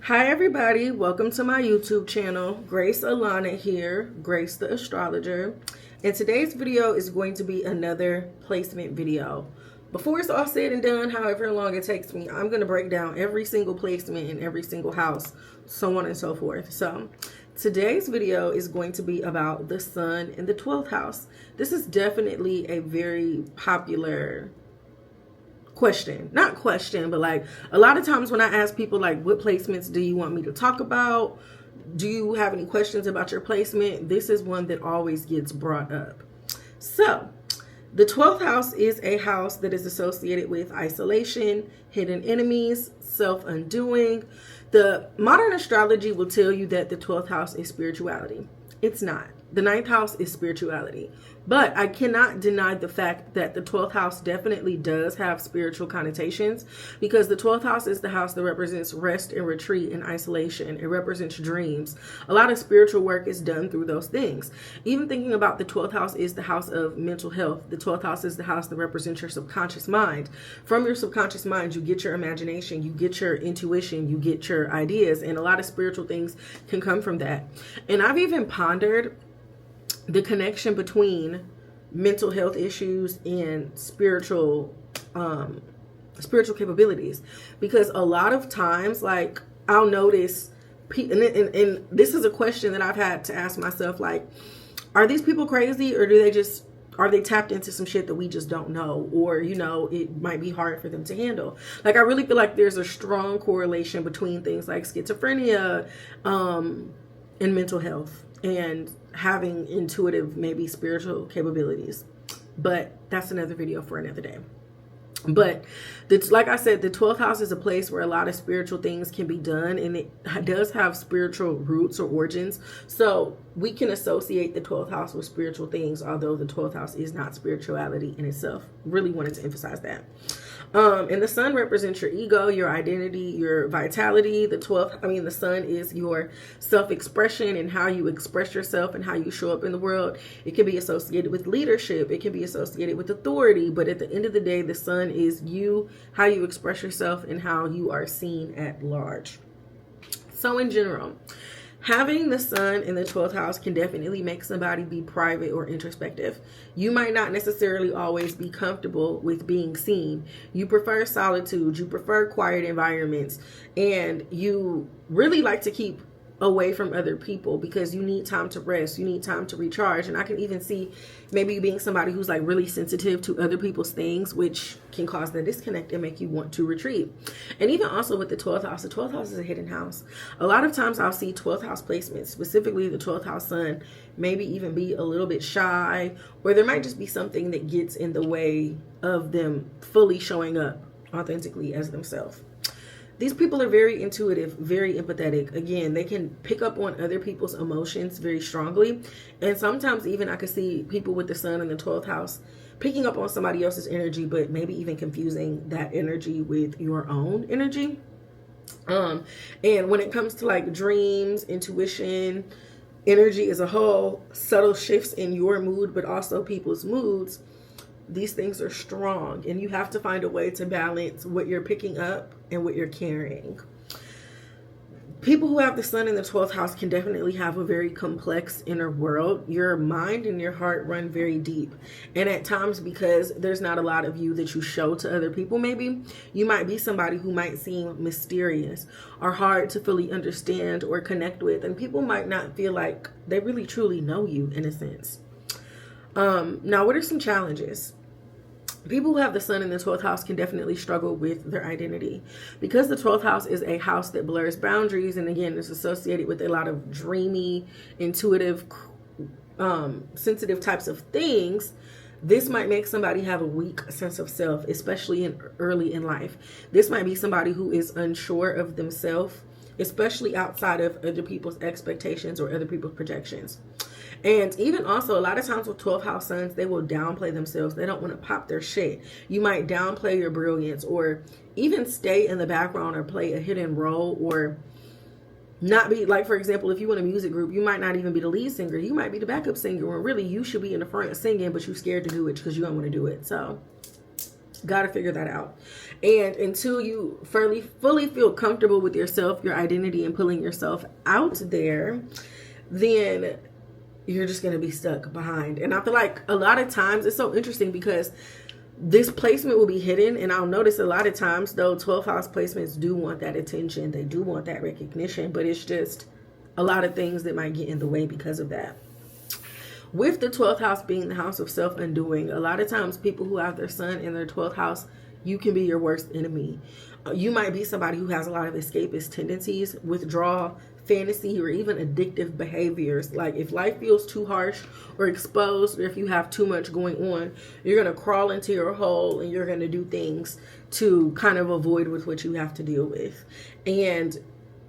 Hi everybody, welcome to my YouTube channel. Grace Alana here, Grace the Astrologer. And today's video is going to be another placement video. Before it's all said and done, however long it takes me, I'm going to break down every single placement in every single house, so on and so forth. So today's video is going to be about the sun in the 12th house. This is definitely a very popular not question, but like a lot of times when I ask people like, what placements do you want me to talk about? Do you have any questions about your placement? This is one that always gets brought up. So the 12th house is a house that is associated with isolation, hidden enemies, self-undoing. The modern astrology will tell you that the 12th house is spirituality. It's not. The 9th house is spirituality. But I cannot deny the fact that the 12th house definitely does have spiritual connotations, because the 12th house is the house that represents rest and retreat and isolation. It represents dreams. A lot of spiritual work is done through those things. Even thinking about the 12th house is the house of mental health. The 12th house is the house that represents your subconscious mind. From your subconscious mind, you get your imagination, you get your intuition, you get your ideas, and a lot of spiritual things can come from that. And I've even pondered the connection between mental health issues and spiritual capabilities, because a lot of times, like, I'll notice and this is a question that I've had to ask myself, like, are these people crazy, or are they tapped into some shit that we just don't know, or it might be hard for them to handle? Like, I really feel like there's a strong correlation between things like schizophrenia and mental health and having intuitive, maybe spiritual capabilities. But that's another video for another day. But like I said, the 12th house is a place where a lot of spiritual things can be done, and it does have spiritual roots or origins. So we can associate the 12th house with spiritual things, although the 12th house is not spirituality in itself. Really wanted to emphasize that. And the sun represents your ego, your identity, your vitality. The sun is your self-expression and how you express yourself and how you show up in the world. It can be associated with leadership. It can be associated with authority. But at the end of the day, the sun is you, how you express yourself, and how you are seen at large. So in general, having the sun in the 12th house can definitely make somebody be private or introspective. You might not necessarily always be comfortable with being seen. You prefer solitude. You prefer quiet environments. And you really like to keep away from other people because you need time to rest. You need time to recharge. And I can even see maybe you being somebody who's like really sensitive to other people's things, which can cause the disconnect and make you want to retreat. And even also with the 12th house is a hidden house. A lot of times I'll see 12th house placements, specifically the 12th house sun, maybe even be a little bit shy, or there might just be something that gets in the way of them fully showing up authentically as themselves. These people are very intuitive, very empathetic. Again, they can pick up on other people's emotions very strongly. And sometimes even I could see people with the sun in the 12th house picking up on somebody else's energy, but maybe even confusing that energy with your own energy. And when it comes to like dreams, intuition, energy as a whole, subtle shifts in your mood, but also people's moods, these things are strong, and you have to find a way to balance what you're picking up and what you're carrying. People who have the sun in the 12th house can definitely have a very complex inner world. Your mind and your heart run very deep. And at times, because there's not a lot of you that you show to other people, maybe you might be somebody who might seem mysterious or hard to fully understand or connect with. And people might not feel like they really truly know you in a sense. Now, what are some challenges? People who have the sun in the 12th house can definitely struggle with their identity, because the 12th house is a house that blurs boundaries. And again, it's associated with a lot of dreamy, intuitive, sensitive types of things. This might make somebody have a weak sense of self, especially early in life. This might be somebody who is unsure of themselves, especially outside of other people's expectations or other people's projections. And even also, a lot of times with 12th house suns, they will downplay themselves. They don't want to pop their shit. You might downplay your brilliance, or even stay in the background or play a hidden role, or not be, like, for example, if you in a music group, you might not even be the lead singer. You might be the backup singer, when really you should be in the front singing, but you're scared to do it because you don't want to do it. So Got to figure that out. And until you fully feel comfortable with yourself, your identity, and pulling yourself out there, then you're just going to be stuck behind. And I feel like a lot of times it's so interesting because this placement will be hidden. And I'll notice a lot of times, though, 12th house placements do want that attention. They do want that recognition. But it's just a lot of things that might get in the way because of that. With the 12th house being the house of self-undoing, a lot of times people who have their sun in their 12th house, you can be your worst enemy. You might be somebody who has a lot of escapist tendencies, withdrawal, fantasy, or even addictive behaviors. Like if life feels too harsh or exposed, or if you have too much going on, you're going to crawl into your hole and you're going to do things to kind of avoid with what you have to deal with. And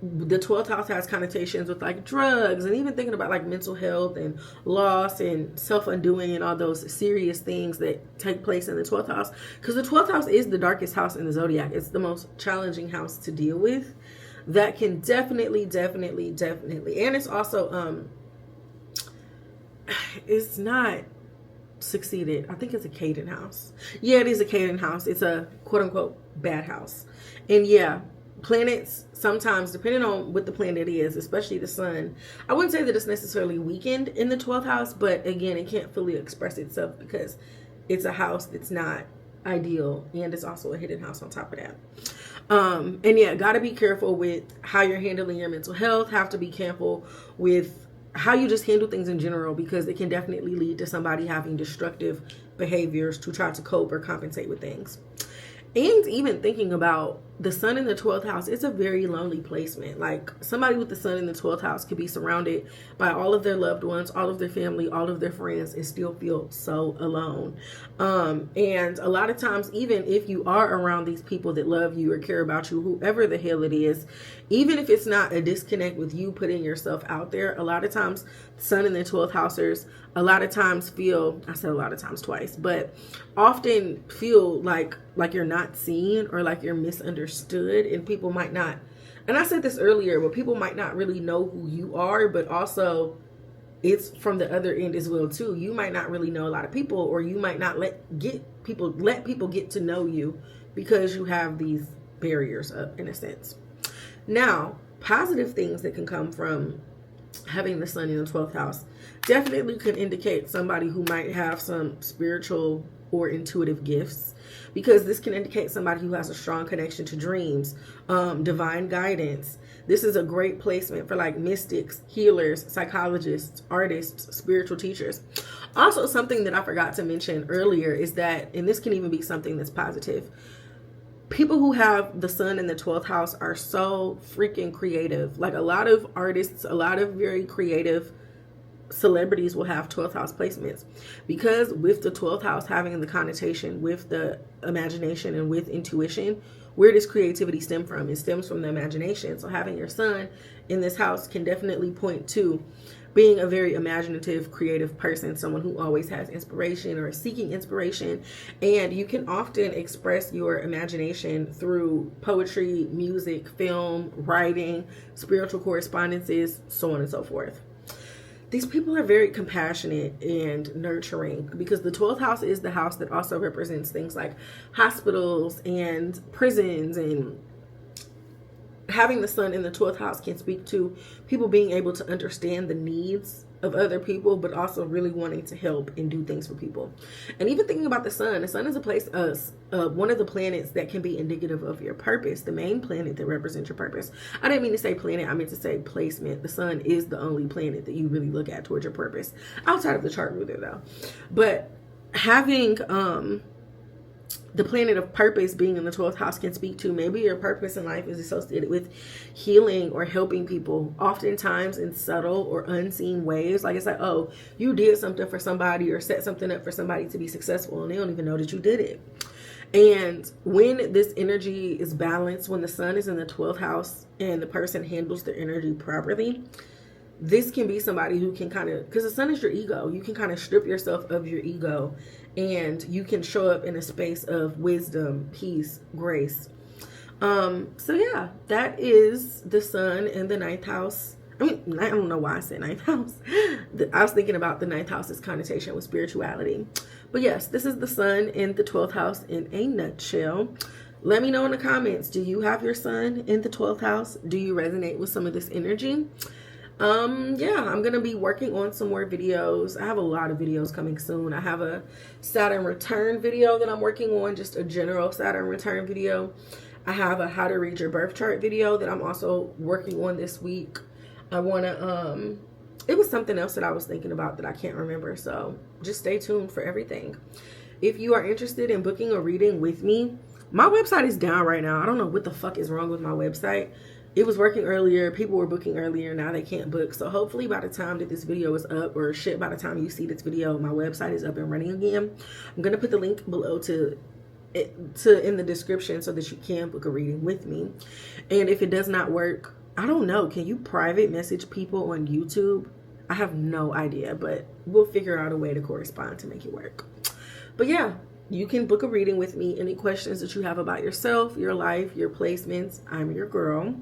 the 12th house has connotations with like drugs, and even thinking about like mental health and loss and self-undoing and all those serious things that take place in the 12th house, because the 12th house is the darkest house in the zodiac. It's the most challenging house to deal with. That can definitely, and it's also it's not succeeded. I think it's a Caden house. Yeah, it is a Caden house. It's a quote-unquote bad house. And yeah, planets sometimes, depending on what the planet is, especially the sun, I wouldn't say that it's necessarily weakened in the 12th house, but again, it can't fully express itself because it's a house that's not ideal, and it's also a hidden house on top of that. And yeah, got to be careful with how you're handling your mental health. Have to be careful with how you just handle things in general, because it can definitely lead to somebody having destructive behaviors to try to cope or compensate with things. And even thinking about the sun in the 12th house, it's a very lonely placement. Like somebody with the sun in the 12th house could be surrounded by all of their loved ones, all of their family, all of their friends, and still feel so alone. And a lot of times, even if you are around these people that love you or care about you, whoever the hell it is, even if it's not a disconnect with you putting yourself out there, a lot of times sun in the 12th housers, a lot of times feel, I said a lot of times twice, but often feel like you're not seen or like you're misunderstood, and people might not, and I said this earlier, but people might not really know who you are, but also it's from the other end as well too. You might not really know a lot of people, or you might not let people get to know you because you have these barriers up in a sense. Now, positive things that can come from having the sun in the 12th house definitely could indicate somebody who might have some spiritual or intuitive gifts, because this can indicate somebody who has a strong connection to dreams, divine guidance. This is a great placement for like mystics, healers, psychologists, artists, spiritual teachers. Also, something that I forgot to mention earlier is that, and this can even be something that's positive, people who have the sun in the 12th house are so freaking creative. Like a lot of artists, a lot of very creative celebrities will have 12th house placements, because with the 12th house having the connotation with the imagination and with intuition, where does creativity stem from? It stems from the imagination. So having your sun in this house can definitely point to being a very imaginative, creative person, someone who always has inspiration or is seeking inspiration. And you can often express your imagination through poetry, music, film, writing, spiritual correspondences, so on and so forth. These people are very compassionate and nurturing, because the 12th house is the house that also represents things like hospitals and prisons, and having the sun in the 12th house can speak to people being able to understand the needs of other people, but also really wanting to help and do things for people. And even thinking about the sun is a place, one of the planets that can be indicative of your purpose, the main planet that represents your purpose. I didn't mean to say planet, I meant to say placement. The sun is the only planet that you really look at towards your purpose, outside of the chart ruler though. But having the planet of purpose being in the 12th house can speak to maybe your purpose in life is associated with healing or helping people, oftentimes in subtle or unseen ways. Like it's like, oh, you did something for somebody or set something up for somebody to be successful, and they don't even know that you did it. And when this energy is balanced, when the sun is in the 12th house and the person handles their energy properly, this can be somebody who can kind of, because the sun is your ego, you can kind of strip yourself of your ego, and you can show up in a space of wisdom, peace, grace. So yeah, that is the sun in the 9th house. I mean, I don't know why I said 9th house. I was thinking about the 9th house's connotation with spirituality. But yes, this is the sun in the 12th house in a nutshell. Let me know in the comments, do you have your sun in the 12th house? Do you resonate with some of this energy? Yeah, I'm gonna be working on some more videos. I have a lot of videos coming soon. I have a Saturn return video that I'm working on, just a general Saturn return video. I have a how to read your birth chart video that I'm also working on this week. I want to it was something else that I was thinking about that I can't remember, so just stay tuned for everything. If you are interested in booking a reading with me, my website is down right now. I don't know what the fuck is wrong with my website. It was working earlier, people were booking earlier, now they can't book. So hopefully by the time that this video is up, or shit, by the time you see this video, my website is up and running again. I'm gonna put the link below to in the description so that you can book a reading with me. And if it does not work, I don't know, can you private message people on YouTube? I have no idea, but we'll figure out a way to correspond to make it work. But yeah, you can book a reading with me. Any questions that you have about yourself, your life, your placements, I'm your girl.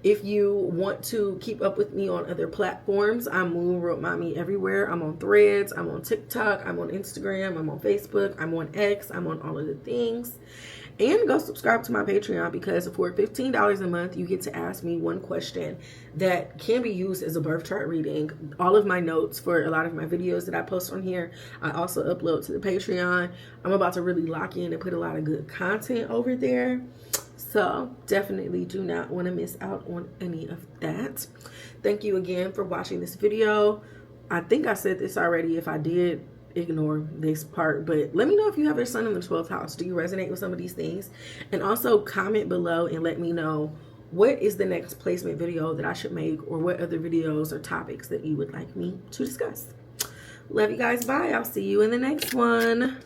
If you want to keep up with me on other platforms, I'm Moon Wrote Mommy everywhere. I'm on Threads, I'm on TikTok, I'm on Instagram, I'm on Facebook, I'm on X, I'm on all of the things. And go subscribe to my Patreon, because for $15 a month, you get to ask me one question that can be used as a birth chart reading. All of my notes for a lot of my videos that I post on here, I also upload to the Patreon. I'm about to really lock in and put a lot of good content over there. So definitely do not want to miss out on any of that. Thank you again for watching this video. I think I said this already. If I did, ignore this part, but let me know if you have your sun in the 12th house. Do you resonate with some of these things? And also comment below and let me know what is the next placement video that I should make, or what other videos or topics that you would like me to discuss. Love you guys. Bye. I'll see you in the next one.